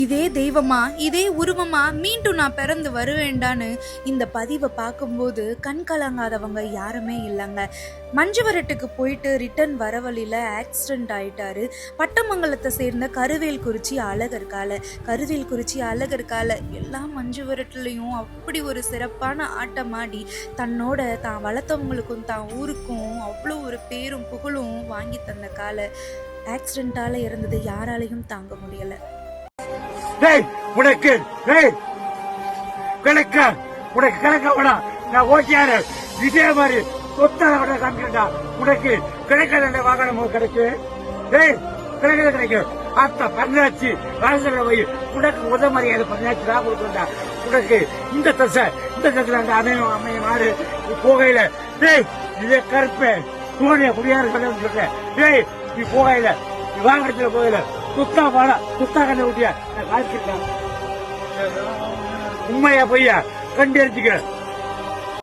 இதே தெய்வமா, இதே உருவமா மீண்டும் நான் பிறந்து வருவேண்டான்னு இந்த பதிவை பார்க்கும்போது கண் கலங்காதவங்க யாருமே இல்லைங்க. மஞ்சுவரட்டுக்கு போயிட்டு ரிட்டர்ன் வர வழியில் ஆக்சிடென்ட் ஆயிட்டாரு. பட்டமங்கலத்தை சேர்ந்த கருவேல்குறிச்சி அழகர் எல்லா மஞ்சுவரட்டுலையும் அப்படி ஒரு சிறப்பான ஆட்டமாடி தன்னோட தான் வளர்த்தவங்களுக்கும் தான் ஊருக்கும் அவ்வளோ ஒரு பேரும் புகழும் வாங்கி தந்த ஆக்சிடென்ட்டால இருந்தது யாராலையும் தாங்க முடியல. உனக்கு கிடைக்க நான் ஓட்டியாரு இதே மாதிரி சொத்தாக காமிக்கிறா. உனக்கு கிடைக்காத வாகனம் கிடைக்கும். அத்த பண்ணாச்சு ராஜல போய் உனக்கு மரியாதை பண்ணாச்சு ராகுல் உனக்கு இந்த தசை அமைய மாறு போகையில இதே கருப்பை சோனியா குடியாரு சொல்றேன். நீ போகையில நீ வாகனத்துல போகல குத்தா கண்ண ஊட்டியா உண்மையா பொய்யா கண்டு எரிச்சுக்கிறேன்.